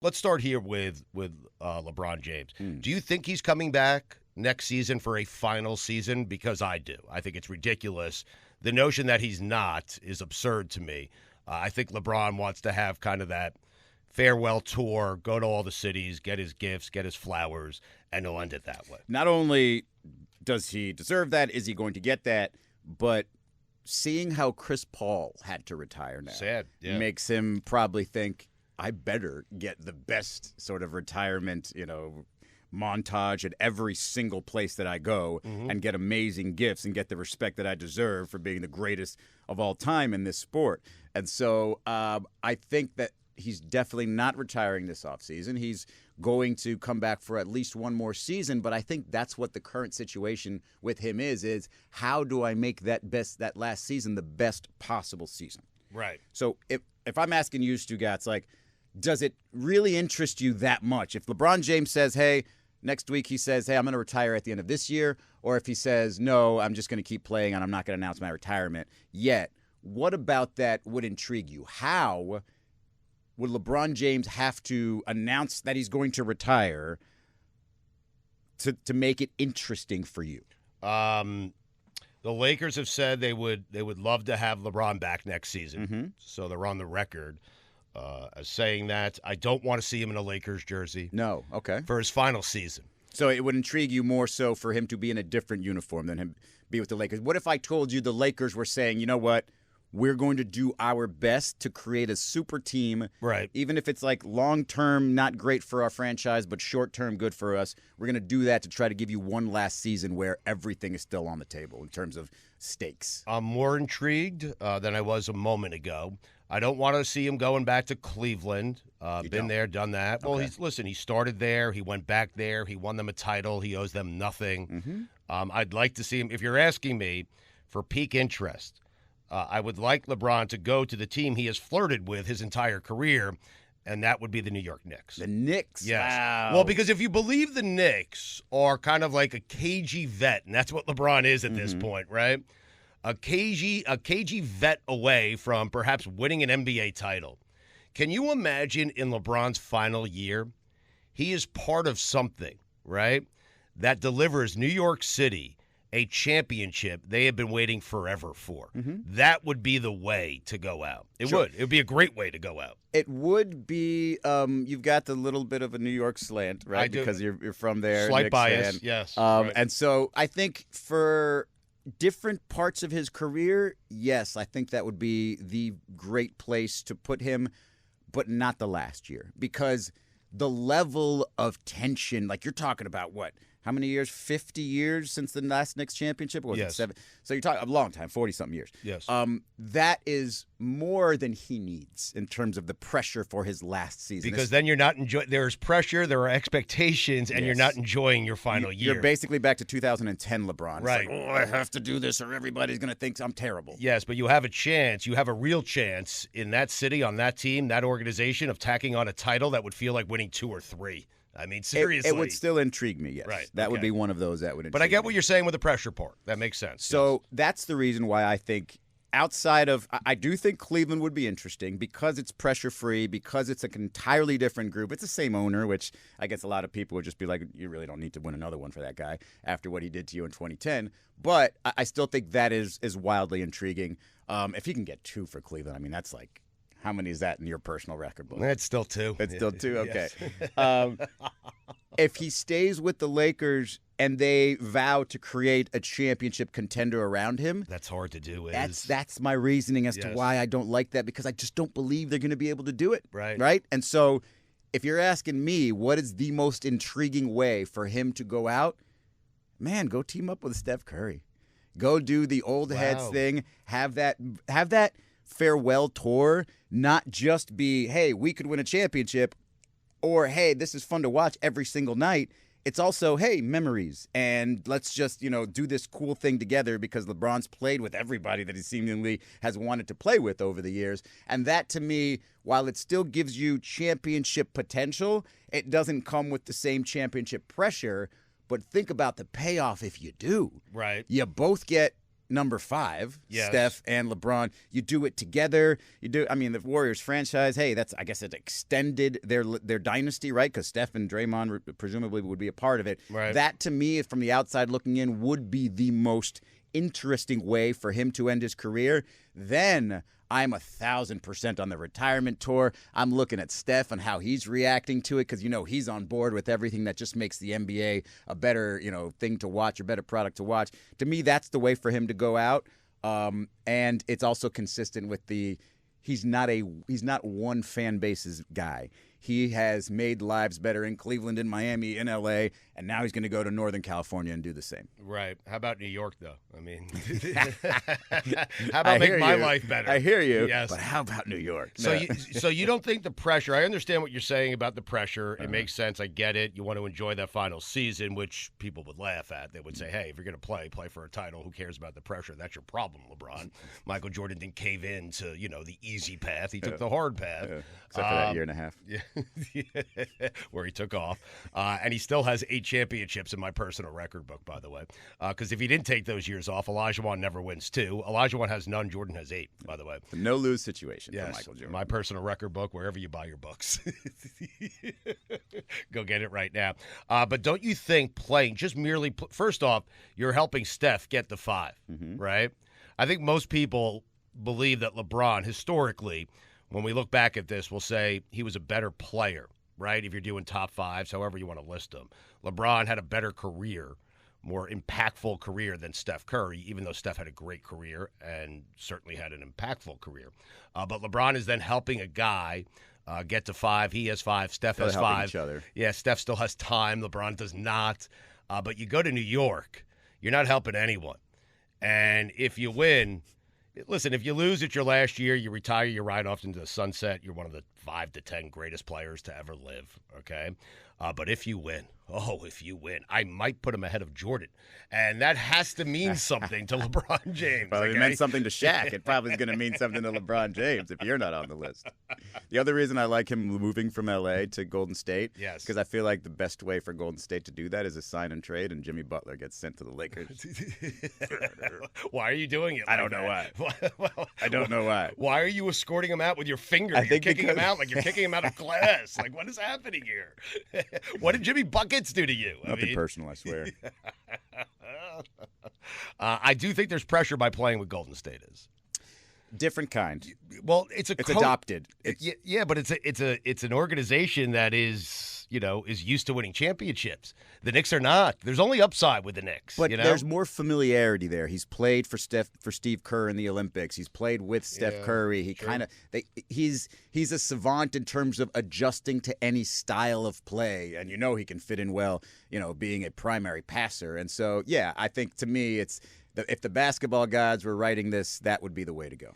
Let's start here with LeBron James. Mm. Do you think he's coming back next season for a final season? Because I do. I think it's ridiculous. The notion that he's not is absurd to me. I think LeBron wants to have kind of that farewell tour, go to all the cities, get his gifts, get his flowers, and he'll end it that way. Not only does he deserve that, is he going to get that, but seeing how Chris Paul had to retire now Sad, yeah. makes him probably think, I better get the best sort of retirement, montage at every single place that I go and get amazing gifts and get the respect that I deserve for being the greatest of all time in this sport. And so I think that he's definitely not retiring this offseason. He's going to come back for at least one more season, but I think that's what the current situation with him is how do I make that last season the best possible season? Right. So if I'm asking you, Stugotz, like, does it really interest you that much? If LeBron James says, hey, next week he says, hey, I'm going to retire at the end of this year, or if he says, no, I'm just going to keep playing and I'm not going to announce my retirement yet, what about that would intrigue you? How would LeBron James have to announce that he's going to retire to make it interesting for you? The Lakers have said they would love to have LeBron back next season. Mm-hmm. So they're on the record as saying that. I don't want to see him in a Lakers jersey. No, okay. For his final season. So it would intrigue you more so for him to be in a different uniform than him be with the Lakers. What if I told you the Lakers were saying, you know what? We're going to do our best to create a super team. Right. Even if it's like long-term, not great for our franchise, but short-term, good for us. We're going to do that to try to give you one last season where everything is still on the table in terms of stakes. I'm more intrigued than I was a moment ago. I don't want to see him going back to Cleveland. Been there, done that. Well, he started there. He went back there. He won them a title. He owes them nothing. Mm-hmm. I'd like to see him. If you're asking me for peak interest, I would like LeBron to go to the team he has flirted with his entire career, and that would be the New York Knicks. The Knicks? Yes. Wow. Well, because if you believe the Knicks are kind of like a cagey vet, and that's what LeBron is at this point, right? A cagey vet away from perhaps winning an NBA title. Can you imagine in LeBron's final year, he is part of something, right, that delivers New York City a championship they have been waiting forever for. That would be the way to go out. It would. It would be a great way to go out. It would be. You've got the little bit of a New York slant, right? I do. Because you're from there. Slight Knicks bias, fan. yes. And so I think for different parts of his career, yes, I think that would be the great place to put him, but not the last year. Because the level of tension, like you're talking about what? How many years? 50 years since the last Knicks championship? Or was it 7? So you're talking a long time, 40-something years. Yes. That is more than he needs in terms of the pressure for his last season. Because then you're not enjoying. There's pressure, there are expectations, and you're not enjoying your final year. You're basically back to 2010 LeBron. Right. It's like, I have to do this or everybody's going to think I'm terrible. Yes, but you have a chance. You have a real chance in that city, on that team, that organization of tacking on a title that would feel like winning 2 or 3. I mean, seriously. It would still intrigue me, yes. Right. That would be one of those that would intrigue me. But I get what you're saying with the pressure part. That makes sense. So that's the reason why I think outside of – I do think Cleveland would be interesting because it's pressure-free, because it's an entirely different group. It's the same owner, which I guess a lot of people would just be like, you really don't need to win another one for that guy after what he did to you in 2010. But I still think that is wildly intriguing. If he can get 2 for Cleveland, I mean, that's like – how many is that in your personal record book? It's still 2. It's still 2? Okay. Yes. If he stays with the Lakers and they vow to create a championship contender around him. That's hard to do. That's my reasoning as to why I don't like that, because I just don't believe they're going to be able to do it. Right? And so if you're asking me what is the most intriguing way for him to go out, man, go team up with Steph Curry. Go do the old heads thing. Have that farewell tour not just be, hey, we could win a championship, or, hey, this is fun to watch every single night. It's also, hey, memories, and let's just, do this cool thing together because LeBron's played with everybody that he seemingly has wanted to play with over the years. And that, to me, while it still gives you championship potential, it doesn't come with the same championship pressure. But think about the payoff if you do. Right. You both get number 5, yes. Steph and LeBron. You do it together. The Warriors franchise, hey, I guess it extended their dynasty, right? Because Steph and Draymond presumably would be a part of it. Right. That, to me, from the outside looking in, would be the most interesting way for him to end his career. Then I'm 1,000% on the retirement tour. I'm looking at Steph and how he's reacting to it because, he's on board with everything that just makes the NBA a better, thing to watch, or better product to watch. To me, that's the way for him to go out. And it's also consistent with he's not one fan base's guy. He has made lives better in Cleveland, in Miami, in LA, and now he's going to go to Northern California and do the same. Right. How about New York, though? How about make my life better? I hear you. Yes. But how about New York? So you don't think the pressure? I understand what you're saying about the pressure. It makes sense. I get it. You want to enjoy that final season, which people would laugh at. They would say, "Hey, if you're going to play for a title. Who cares about the pressure? That's your problem, LeBron." Michael Jordan didn't cave in to the easy path. He took the hard path. Except for that year and a half. Yeah. Where he took off. And he still has 8 championships in my personal record book, by the way. Because if he didn't take those years off, Olajuwon never wins 2. Olajuwon has none. Jordan has 8, by the way. No-lose situation for Yes, Michael Jordan. My personal record book, wherever you buy your books. Go get it right now. But don't you think playing, just merely, first off, you're helping Steph get the 5, right? I think most people believe that LeBron, historically, when we look back at this, we'll say he was a better player, right? If you're doing top 5s, however you want to list them. LeBron had a better career, more impactful career than Steph Curry, even though Steph had a great career and certainly had an impactful career. But LeBron is then helping a guy get to 5. He has 5. Steph has 5. Each other. Yeah, Steph still has time. LeBron does not. But you go to New York, you're not helping anyone. And if you win, listen, if you lose at your last year, you retire, you ride off into the sunset, you're one of the 5 to 10 greatest players to ever live, okay? But if you win, I might put him ahead of Jordan. And that has to mean something to LeBron James. Well, it meant something to Shaq. It probably is going to mean something to LeBron James if you're not on the list. The other reason I like him moving from L.A. to Golden State is because I feel like the best way for Golden State to do that is a sign and trade, and Jimmy Butler gets sent to the Lakers. Why are you doing it? I don't know why. I don't know why. Why are you escorting him out with your finger? You're kicking him out like you're kicking him out of glass. Like, what is happening here? What did Jimmy Buckets do to you? Nothing personal, I swear. I do think there's pressure by playing with Golden State is. Different kind. Well, it's adopted. Yeah, but it's an organization that is used to winning championships. The Knicks are not. There's only upside with the Knicks. But there's more familiarity there. He's played for Steve Kerr in the Olympics. He's played with Steph Curry. He's a savant in terms of adjusting to any style of play, and he can fit in well, being a primary passer. And so, I think to me it's if the basketball gods were writing this, that would be the way to go.